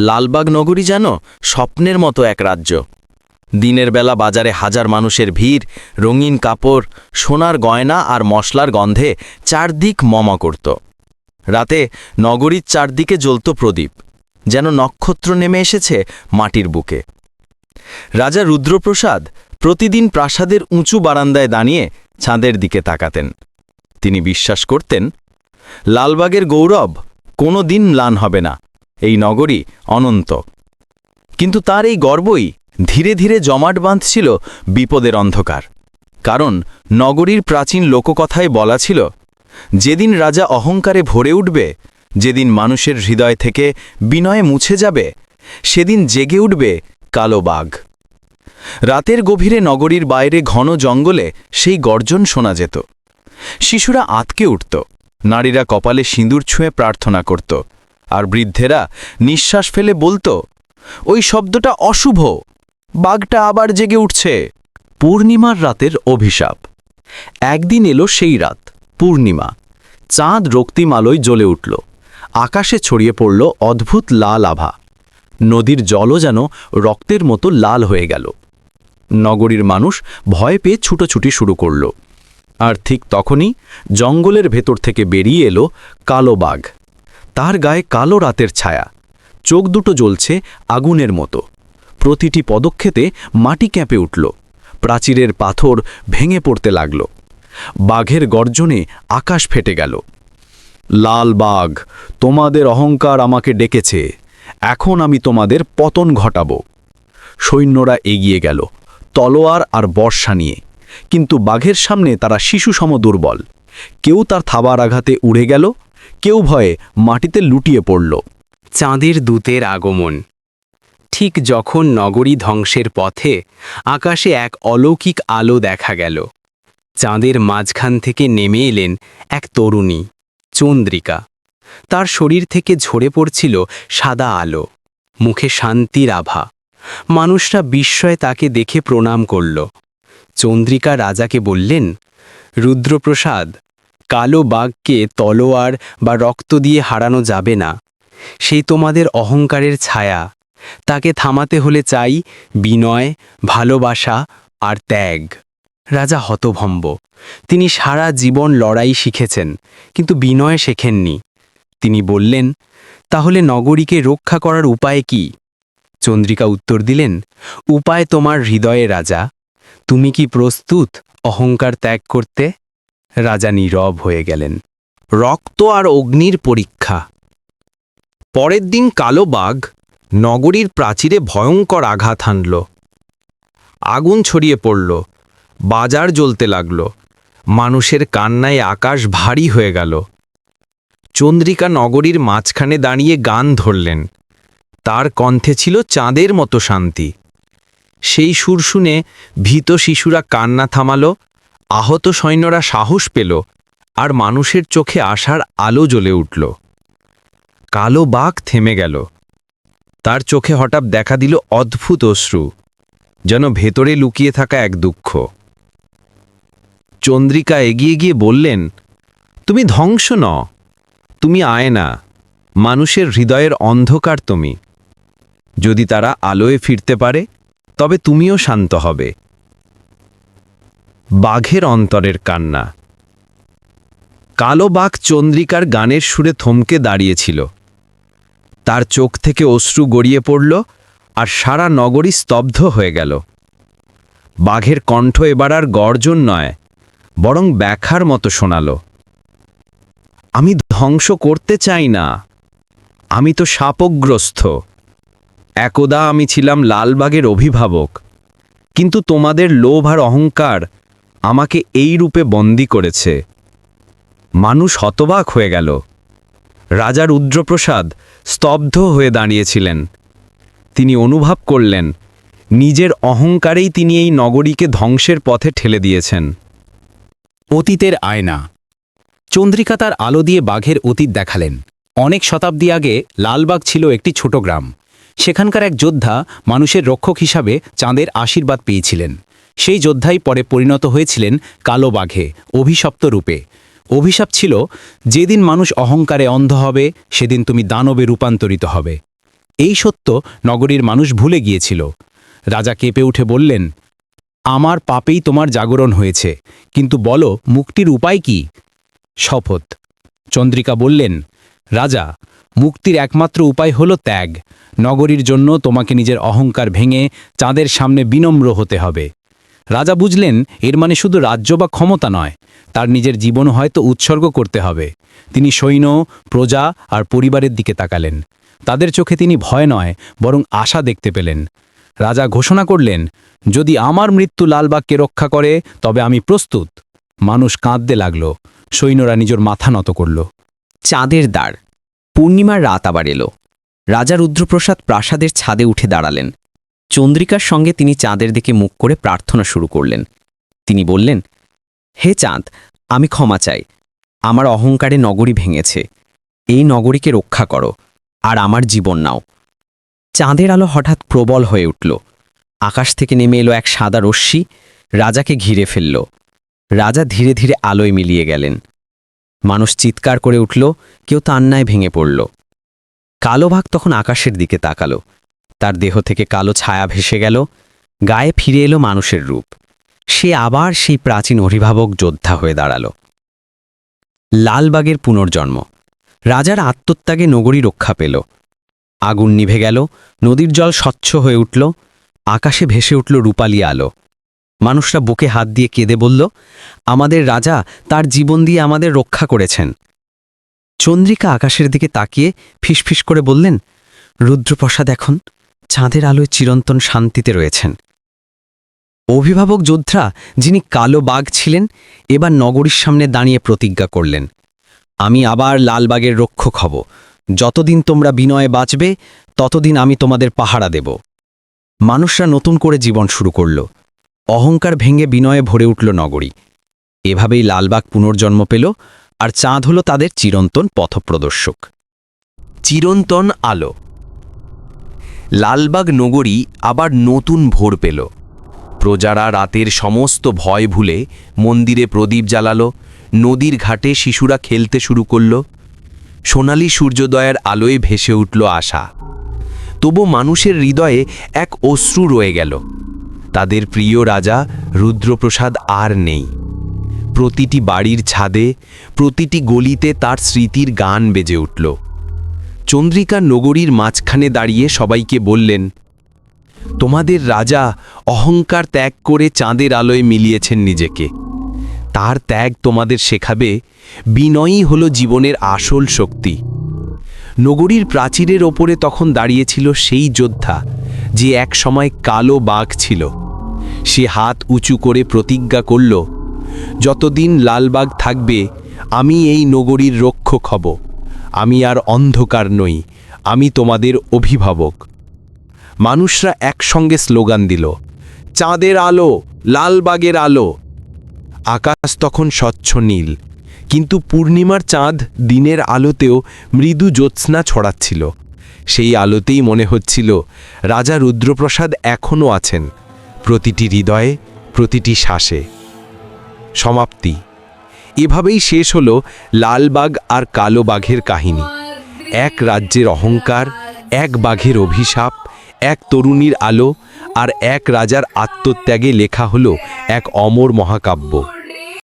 লালবাগ নগরী যেন স্বপ্নের মতো এক রাজ্য। দিনের বেলা বাজারে হাজার মানুষের ভিড়, রঙিন কাপড়, সোনার গয়না আর মশলার গন্ধে চারদিক মমা করত। রাতে নগরীর চারদিকে জ্বলত প্রদীপ, যেন নক্ষত্র নেমে এসেছে মাটির বুকে। রাজা রুদ্রপ্রসাদ প্রতিদিন প্রাসাদের উঁচু বারান্দায় দাঁড়িয়ে চাঁদের দিকে তাকাতেন। তিনি বিশ্বাস করতেন, লালবাগের গৌরব কোনো দিন ম্লান হবে না, এই নগরী অনন্ত। কিন্তু তার এই গর্বই ধীরে ধীরে জমাট বাঁধছিল বিপদের অন্ধকার। কারণ নগরীর প্রাচীন লোককথায় বলা ছিল, যেদিন রাজা অহংকারে ভরে উঠবে, যেদিন মানুষের হৃদয় থেকে বিনয়ে মুছে যাবে, সেদিন জেগে উঠবে কালো বাঘ। রাতের গভীরে নগরীর বাইরে ঘন জঙ্গলে সেই গর্জন শোনা যেত। শিশুরা আঁতকে উঠত, নারীরা কপালে সিঁদুর ছুঁয়ে প্রার্থনা করত, আর বৃদ্ধেরা নিঃশ্বাস ফেলে বলতো, ওই শব্দটা অশুভ, বাঘটা আবার জেগে উঠছে। পূর্ণিমার রাতের অভিশাপ। একদিন এলো সেই রাত, পূর্ণিমা। চাঁদ রক্তিম আলোয় জ্বলে উঠল, আকাশে ছড়িয়ে পড়ল অদ্ভুত লাল আভা। নদীর জলও যেন রক্তের মতো লাল হয়ে গেল। নগরীর মানুষ ভয় পেয়ে ছুটোছুটি শুরু করল। আর ঠিক তখনই জঙ্গলের ভেতর থেকে বেরিয়ে এলো কালো বাঘ। তার গায়ে কালো রাতের ছায়া, চোখ দুটো জ্বলছে আগুনের মতো। প্রতিটি পদক্ষেপে মাটি কেঁপে উঠল, প্রাচীরের পাথর ভেঙে পড়তে লাগল। বাঘের গর্জনে আকাশ ফেটে গেল। লাল বাঘ, তোমাদের অহংকার আমাকে ডেকেছে, এখন আমি তোমাদের পতন ঘটাব। সৈন্যরা এগিয়ে গেল, তলোয়ার আর বর্শা নিয়ে। কিন্তু বাঘের সামনে তারা শিশুসম দুর্বল। কেউ তার থাবার আঘাতে উড়ে গেল, কেউ ভয়ে মাটিতে লুটিয়ে পড়ল। চাঁদের দূতের আগমন। ঠিক যখন নগরী ধ্বংসের পথে, আকাশে এক অলৌকিক আলো দেখা গেল। চাঁদের মাঝখান থেকে নেমে এলেন এক তরুণী, চন্দ্রিকা। তার শরীর থেকে ঝরে পড়ছিল সাদা আলো, মুখে শান্তির আভা। মানুষরা বিস্ময়ে তাকে দেখে প্রণাম করল। চন্দ্রিকা রাজাকে বললেন, রুদ্রপ্রসাদ, কালো বাঘকে তলোয়ার বা রক্ত দিয়ে হারানো যাবে না। সেই তোমাদের অহংকারের ছায়া। তাকে থামাতে হলে চাই বিনয়, ভালোবাসা আর ত্যাগ। রাজা হতভম্ব। তিনি সারা জীবন লড়াই শিখেছেন, কিন্তু বিনয় শেখেননি। তিনি বললেন, তাহলে নগরীকে রক্ষা করার উপায় কি? চন্দ্রিকা উত্তর দিলেন, উপায় তোমার হৃদয়ে রাজা। তুমি কি প্রস্তুত অহংকার ত্যাগ করতে? রাজা নীরব হয়ে গেলেন। রক্ত আর অগ্নির পরীক্ষা। পরের দিন কালো বাঘ নগরীর প্রাচীরে ভয়ঙ্কর আঘাত হানল। আগুন ছড়িয়ে পড়ল, বাজার জ্বলতে লাগল, মানুষের কান্নায় আকাশ ভারী হয়ে গেল। চন্দ্রিকা নগরীর মাঝখানে দাঁড়িয়ে গান ধরলেন। তার কণ্ঠে ছিল চাঁদের মতো শান্তি। সেই সুর শুনে ভীত শিশুরা কান্না থামাল, আহত সৈন্যরা সাহস পেল, আর মানুষের চোখে আশার আলো জ্বলে উঠল। কালো বাঘ থেমে গেল। তার চোখে হঠাৎ দেখা দিল অদ্ভুত অশ্রু, যেন ভেতরে লুকিয়ে থাকা এক দুঃখ। চন্দ্রিকা এগিয়ে গিয়ে বললেন, তুমি ধ্বংস নও, তুমি আয়না, মানুষের হৃদয়ের অন্ধকার তুমি। যদি তারা আলোয় ফিরতে পারে, তবে তুমিও শান্ত হবে। বাঘের অন্তরের কান্না। কালো বাঘ চন্দ্রিকার গানের সুরে থমকে দাঁড়িয়েছিল। তার চোখ থেকে অশ্রু গড়িয়ে পড়ল, আর সারা নগরী স্তব্ধ হয়ে গেল। বাঘের কণ্ঠ এবার আর গর্জন নয়, বরং ব্যাখ্যার মতো শোনাল। আমি ধ্বংস করতে চাই না, আমি তো শাপগ্রস্ত। একদা আমি ছিলাম লালবাগের অভিভাবক, কিন্তু তোমাদের লোভ আর অহংকার আমাকে এই রূপে বন্দী করেছে। মানুষ হতবাক হয়ে গেল। রাজা রুদ্রপ্রসাদ স্তব্ধ হয়ে দাঁড়িয়েছিলেন। তিনি অনুভব করলেন, নিজের অহংকারেই তিনি এই নগরীকে ধ্বংসের পথে ঠেলে দিয়েছেন। অতীতের আয়না। চন্দ্রিকা তার আলো দিয়ে বাঘের অতীত দেখালেন। অনেক শতাব্দী আগে লালবাগ ছিল একটি ছোট গ্রাম। সেখানকার এক যোদ্ধা মানুষের রক্ষক হিসাবে চাঁদের আশীর্বাদ পেয়েছিলেন। সেই যোদ্ধাই পরে পরিণত হয়েছিলেন কালো বাঘে, অভিশপ্ত রূপে। অভিশাপ ছিল, যেদিন মানুষ অহংকারে অন্ধ হবে, সেদিন তুমি দানবে রূপান্তরিত হবে। এই সত্য নগরীর মানুষ ভুলে গিয়েছিল। রাজা কেঁপে উঠে বললেন, আমার পাপেই তোমার জাগরণ হয়েছে, কিন্তু বলো মুক্তির উপায় কি? শপথ। চন্দ্রিকা বললেন, রাজা, মুক্তির একমাত্র উপায় হল ত্যাগ। নগরীর জন্য তোমাকে নিজের অহংকার ভেঙে চাঁদের সামনে বিনম্র হতে হবে। রাজা বুঝলেন এর মানে শুধু রাজ্য বা ক্ষমতা নয়, তার নিজের জীবন হয়তো উৎসর্গ করতে হবে। তিনি সৈন্য, প্রজা আর পরিবারের দিকে তাকালেন। তাদের চোখে তিনি ভয় নয়, বরং আশা দেখতে পেলেন। রাজা ঘোষণা করলেন, যদি আমার মৃত্যু লালবাগকে রক্ষা করে তবে আমি প্রস্তুত। মানুষ কাঁদতে লাগল, সৈন্যরা নিজের মাথা নত করল। চাঁদের দ্বার। পূর্ণিমার রাত আবার এলো। রাজা রুদ্রপ্রসাদ প্রাসাদের ছাদে উঠে দাঁড়ালেন। চন্দ্রিকার সঙ্গে তিনি চাঁদের দিকে মুখ করে প্রার্থনা শুরু করলেন। তিনি বললেন, হে চাঁদ, আমি ক্ষমা চাই। আমার অহংকারে নগরী ভেঙেছে। এই নগরীকে রক্ষা করো, আর আমার জীবন নাও। চাঁদের আলো হঠাৎ প্রবল হয়ে উঠল। আকাশ থেকে নেমে এলো এক সাদা রশ্মি, রাজাকে ঘিরে ফেলল। রাজা ধীরে ধীরে আলোয় মিলিয়ে গেলেন। মানুষ চিৎকার করে উঠল, কেউ কান্নায় ভেঙে পড়ল। কালো বাঘ তখন আকাশের দিকে তাকালো। তার দেহ থেকে কালো ছায়া ভেসে গেল, গায়ে ফিরে এলো মানুষের রূপ। সে আবার সেই প্রাচীন অভিভাবক যোদ্ধা হয়ে দাঁড়াল। লালবাগের পুনর্জন্ম। রাজার আত্মত্যাগে নগরী রক্ষা পেল। আগুন নিভে গেল, নদীর জল স্বচ্ছ হয়ে উঠল, আকাশে ভেসে উঠল রূপালি আলো। মানুষরা বুকে হাত দিয়ে কেঁদে বলল, আমাদের রাজা তার জীবন দিয়ে আমাদের রক্ষা করেছেন। চন্দ্রিকা আকাশের দিকে তাকিয়ে ফিসফিস করে বললেন, রুদ্রপ্রসাদ এখন চাঁদের আলোয় চিরন্তন শান্তিতে রয়েছেন। অভিভাবক যোদ্ধা, যিনি কালো বাঘ ছিলেন, এবার নগরীর সামনে দাঁড়িয়ে প্রতিজ্ঞা করলেন, আমি আবার লালবাগের রক্ষক হব। যতদিন তোমরা বিনয়ে বাঁচবে, ততদিন আমি তোমাদের পাহারা দেব। মানুষরা নতুন করে জীবন শুরু করল। অহংকার ভেঙে বিনয়ে ভরে উঠল নগরী। এভাবেই লালবাগ পুনর্জন্ম পেল, আর চাঁদ হল তাদের চিরন্তন পথপ্রদর্শক। চিরন্তন আলো। লালবাগ নগরী আবার নতুন ভোর পেল। প্রজারা রাতের সমস্ত ভয় ভুলে মন্দিরে প্রদীপ জ্বালালো, নদীর ঘাটে শিশুরা খেলতে শুরু করল। সোনালি সূর্যোদয়ের আলোয় ভেসে উঠল আশা। তবু মানুষের হৃদয়ে এক অশ্রু রয়ে গেল। তাদের প্রিয় রাজা রুদ্রপ্রসাদ আর নেই। প্রতিটি বাড়ির ছাদে, প্রতিটি গলিতে তার স্মৃতির গান বেজে উঠল। চন্দ্রিকা নগরীর মাঝখানে দাঁড়িয়ে সবাইকে বললেন, তোমাদের রাজা অহংকার ত্যাগ করে চাঁদের আলোয় মিলিয়েছেন নিজেকে। তার ত্যাগ তোমাদের শেখাবে বিনয়ই হল জীবনের আসল শক্তি। নগরীর প্রাচীরের ওপরে তখন দাঁড়িয়েছিল সেই যোদ্ধা, যে এক সময় কালো বাঘ ছিল। সে হাত উঁচু করে প্রতিজ্ঞা করল, যতদিন লালবাগ থাকবে আমি এই নগরীর রক্ষক হব। আমি আর অন্ধকার নই, আমি তোমাদের অভিভাবক। মানুষরা একসঙ্গে স্লোগান দিল, চাঁদের আলো, লালবাগের আলো। আকাশ তখন স্বচ্ছ নীল, কিন্তু পূর্ণিমার চাঁদ দিনের আলোতেও মৃদু জ্যোৎস্না ছড়াচ্ছিল। সেই আলোতেই মনে হচ্ছিল রাজা রুদ্রপ্রসাদ এখনও আছেন, প্রতিটি হৃদয়ে, প্রতিটি শ্বাসে। সমাপ্তি। এভাবেই শেষ হল লালবাগ আর কালো বাঘের কাহিনী। এক রাজ্যের অহংকার, এক বাঘের অভিশাপ, এক তরুণীর আলো, আর এক রাজার আত্মত্যাগে লেখা হলো এক অমর মহাকাব্য।